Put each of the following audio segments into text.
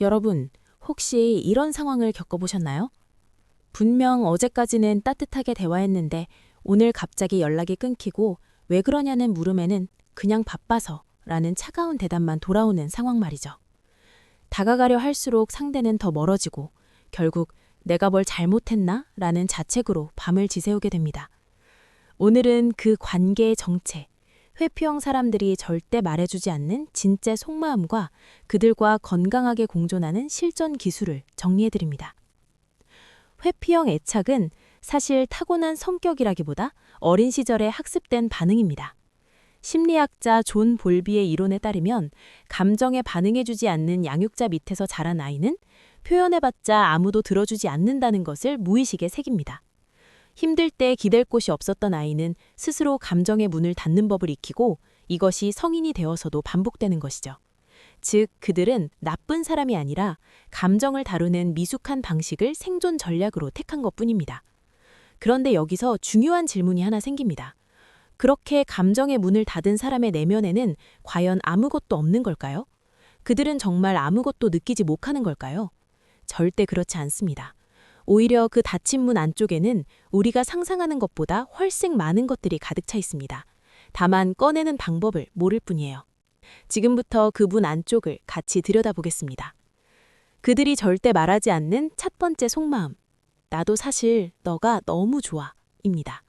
여러분, 혹시 이런 상황을 겪어보셨나요? 분명 어제까지는 따뜻하게 대화했는데 오늘 갑자기 연락이 끊기고 왜 그러냐는 물음에는 그냥 바빠서 라는 차가운 대답만 돌아오는 상황 말이죠. 다가가려 할수록 상대는 더 멀어지고 결국 내가 뭘 잘못했나? 라는 자책으로 밤을 지새우게 됩니다. 오늘은 그 관계의 정체, 회피형 사람들이 절대 말해주지 않는 진짜 속마음과 그들과 건강하게 공존하는 실전 기술을 정리해드립니다. 회피형 애착은 사실 타고난 성격이라기보다 어린 시절에 학습된 반응입니다. 심리학자 존 볼비의 이론에 따르면 감정에 반응해주지 않는 양육자 밑에서 자란 아이는 표현해봤자 아무도 들어주지 않는다는 것을 무의식에 새깁니다. 힘들 때 기댈 곳이 없었던 아이는 스스로 감정의 문을 닫는 법을 익히고 이것이 성인이 되어서도 반복되는 것이죠. 즉, 그들은 나쁜 사람이 아니라 감정을 다루는 미숙한 방식을 생존 전략으로 택한 것뿐입니다. 그런데 여기서 중요한 질문이 하나 생깁니다. 그렇게 감정의 문을 닫은 사람의 내면에는 과연 아무것도 없는 걸까요? 그들은 정말 아무것도 느끼지 못하는 걸까요? 절대 그렇지 않습니다. 오히려 그 닫힌 문 안쪽에는 우리가 상상하는 것보다 훨씬 많은 것들이 가득 차 있습니다. 다만 꺼내는 방법을 모를 뿐이에요. 지금부터 그 문 안쪽을 같이 들여다보겠습니다. 그들이 절대 말하지 않는 첫 번째 속마음. 나도 사실 너가 너무 좋아. 입니다.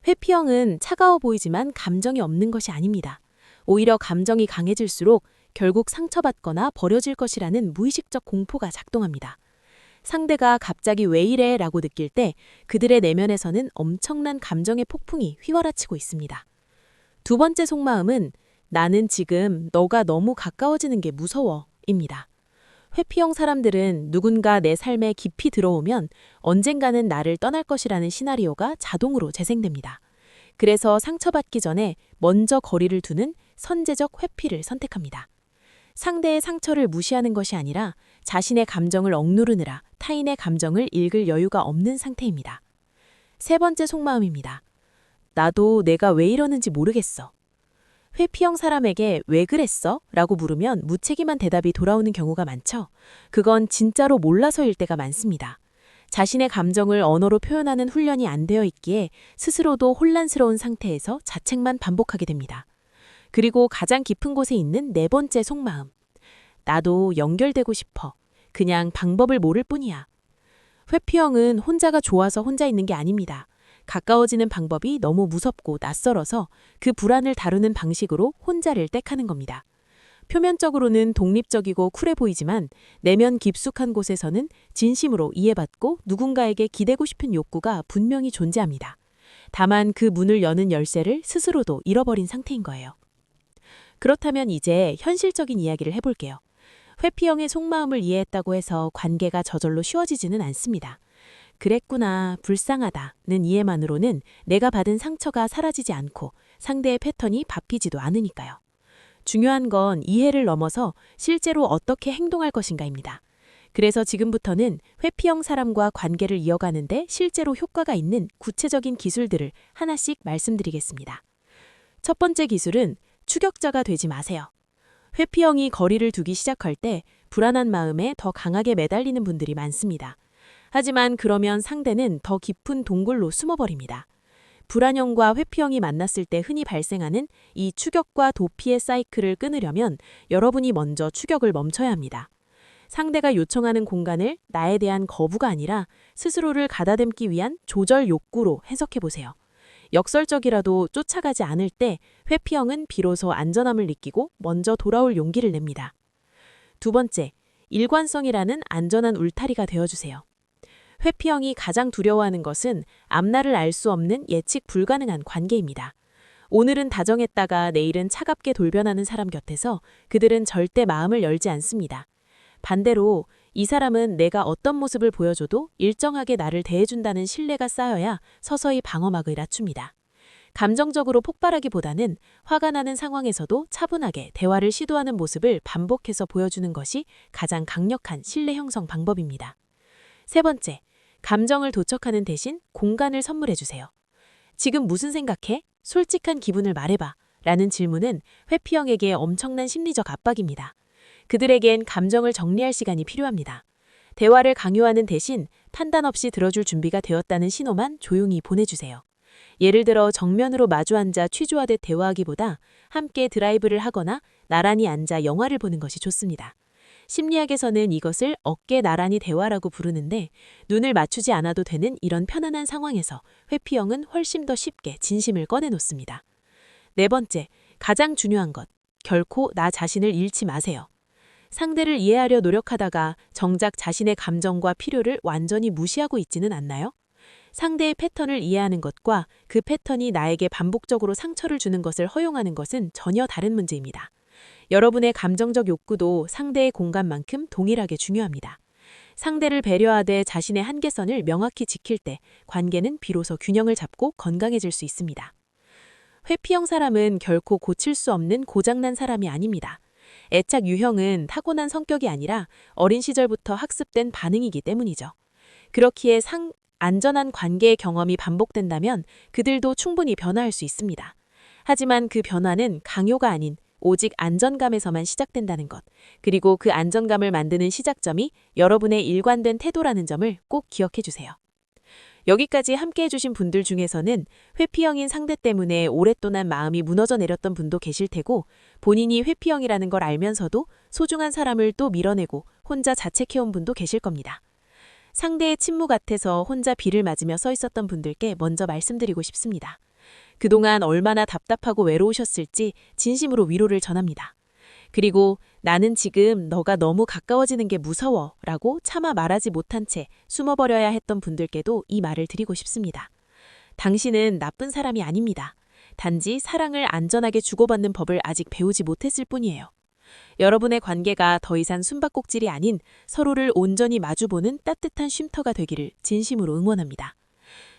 회피형은 차가워 보이지만 감정이 없는 것이 아닙니다. 오히려 감정이 강해질수록 결국 상처받거나 버려질 것이라는 무의식적 공포가 작동합니다. 상대가 갑자기 왜 이래? 라고 느낄 때 그들의 내면에서는 엄청난 감정의 폭풍이 휘몰아치고 있습니다. 두 번째 속마음은 나는 지금 너가 너무 가까워지는 게 무서워 입니다. 회피형 사람들은 누군가 내 삶에 깊이 들어오면 언젠가는 나를 떠날 것이라는 시나리오가 자동으로 재생됩니다. 그래서 상처받기 전에 먼저 거리를 두는 선제적 회피를 선택합니다. 상대의 상처를 무시하는 것이 아니라 자신의 감정을 억누르느라 타인의 감정을 읽을 여유가 없는 상태입니다. 세 번째 속마음입니다. 나도 내가 왜 이러는지 모르겠어. 회피형 사람에게 왜 그랬어? 라고 물으면 무책임한 대답이 돌아오는 경우가 많죠. 그건 진짜로 몰라서일 때가 많습니다. 자신의 감정을 언어로 표현하는 훈련이 안 되어 있기에 스스로도 혼란스러운 상태에서 자책만 반복하게 됩니다. 그리고 가장 깊은 곳에 있는 네 번째 속마음. 나도 연결되고 싶어. 그냥 방법을 모를 뿐이야. 회피형은 혼자가 좋아서 혼자 있는 게 아닙니다. 가까워지는 방법이 너무 무섭고 낯설어서 그 불안을 다루는 방식으로 혼자를 택하는 겁니다. 표면적으로는 독립적이고 쿨해 보이지만 내면 깊숙한 곳에서는 진심으로 이해받고 누군가에게 기대고 싶은 욕구가 분명히 존재합니다. 다만 그 문을 여는 열쇠를 스스로도 잃어버린 상태인 거예요. 그렇다면 이제 현실적인 이야기를 해볼게요. 회피형의 속마음을 이해했다고 해서 관계가 저절로 쉬워지지는 않습니다. 그랬구나, 불쌍하다는 이해만으로는 내가 받은 상처가 사라지지 않고 상대의 패턴이 바뀌지도 않으니까요. 중요한 건 이해를 넘어서 실제로 어떻게 행동할 것인가입니다. 그래서 지금부터는 회피형 사람과 관계를 이어가는데 실제로 효과가 있는 구체적인 기술들을 하나씩 말씀드리겠습니다. 첫 번째 기술은 추격자가 되지 마세요. 회피형이 거리를 두기 시작할 때 불안한 마음에 더 강하게 매달리는 분들이 많습니다. 하지만 그러면 상대는 더 깊은 동굴로 숨어버립니다. 불안형과 회피형이 만났을 때 흔히 발생하는 이 추격과 도피의 사이클을 끊으려면 여러분이 먼저 추격을 멈춰야 합니다. 상대가 요청하는 공간을 나에 대한 거부가 아니라 스스로를 가다듬기 위한 조절 욕구로 해석해보세요. 역설적이라도 쫓아가지 않을 때 회피형은 비로소 안전함을 느끼고 먼저 돌아올 용기를 냅니다. 두 번째, 일관성이라는 안전한 울타리가 되어주세요. 회피형이 가장 두려워하는 것은 앞날을 알 수 없는 예측 불가능한 관계입니다. 오늘은 다정했다가 내일은 차갑게 돌변하는 사람 곁에서 그들은 절대 마음을 열지 않습니다. 반대로 이 사람은 내가 어떤 모습을 보여줘도 일정하게 나를 대해준다는 신뢰가 쌓여야 서서히 방어막을 낮춥니다. 감정적으로 폭발하기보다는 화가 나는 상황에서도 차분하게 대화를 시도하는 모습을 반복해서 보여주는 것이 가장 강력한 신뢰 형성 방법입니다. 세 번째, 감정을 도척하는 대신 공간을 선물해주세요. 지금 무슨 생각해? 솔직한 기분을 말해봐. 라는 질문은 회피형에게 엄청난 심리적 압박입니다. 그들에겐 감정을 정리할 시간이 필요합니다. 대화를 강요하는 대신 판단 없이 들어줄 준비가 되었다는 신호만 조용히 보내주세요. 예를 들어 정면으로 마주 앉아 취조하듯 대화하기보다 함께 드라이브를 하거나 나란히 앉아 영화를 보는 것이 좋습니다. 심리학에서는 이것을 어깨 나란히 대화라고 부르는데 눈을 맞추지 않아도 되는 이런 편안한 상황에서 회피형은 훨씬 더 쉽게 진심을 꺼내놓습니다. 네 번째, 가장 중요한 것, 결코 나 자신을 잃지 마세요. 상대를 이해하려 노력하다가 정작 자신의 감정과 필요를 완전히 무시하고 있지는 않나요? 상대의 패턴을 이해하는 것과 그 패턴이 나에게 반복적으로 상처를 주는 것을 허용하는 것은 전혀 다른 문제입니다. 여러분의 감정적 욕구도 상대의 공감만큼 동일하게 중요합니다. 상대를 배려하되 자신의 한계선을 명확히 지킬 때 관계는 비로소 균형을 잡고 건강해질 수 있습니다. 회피형 사람은 결코 고칠 수 없는 고장난 사람이 아닙니다. 애착 유형은 타고난 성격이 아니라 어린 시절부터 학습된 반응이기 때문이죠. 그렇기에 안전한 관계의 경험이 반복된다면 그들도 충분히 변화할 수 있습니다. 하지만 그 변화는 강요가 아닌 오직 안전감에서만 시작된다는 것, 그리고 그 안전감을 만드는 시작점이 여러분의 일관된 태도라는 점을 꼭 기억해 주세요. 여기까지 함께 해주신 분들 중에서는 회피형인 상대 때문에 오랫동안 마음이 무너져 내렸던 분도 계실 테고 본인이 회피형이라는 걸 알면서도 소중한 사람을 또 밀어내고 혼자 자책해온 분도 계실 겁니다. 상대의 침묵 같아서 혼자 비를 맞으며 서 있었던 분들께 먼저 말씀드리고 싶습니다. 그동안 얼마나 답답하고 외로우셨을지 진심으로 위로를 전합니다. 그리고 나는 지금 너가 너무 가까워지는 게 무서워 라고 차마 말하지 못한 채 숨어버려야 했던 분들께도 이 말을 드리고 싶습니다. 당신은 나쁜 사람이 아닙니다. 단지 사랑을 안전하게 주고받는 법을 아직 배우지 못했을 뿐이에요. 여러분의 관계가 더 이상 숨바꼭질이 아닌 서로를 온전히 마주보는 따뜻한 쉼터가 되기를 진심으로 응원합니다.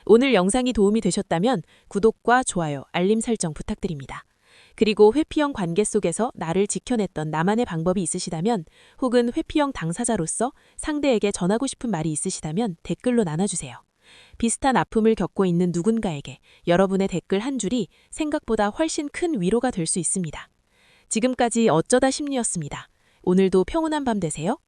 오늘 영상이 도움이 되셨다면 구독과 좋아요, 알림 설정 부탁드립니다. 그리고 회피형 관계 속에서 나를 지켜냈던 나만의 방법이 있으시다면 혹은 회피형 당사자로서 상대에게 전하고 싶은 말이 있으시다면 댓글로 나눠주세요. 비슷한 아픔을 겪고 있는 누군가에게 여러분의 댓글 한 줄이 생각보다 훨씬 큰 위로가 될 수 있습니다. 지금까지 어쩌다 심리였습니다. 오늘도 평온한 밤 되세요.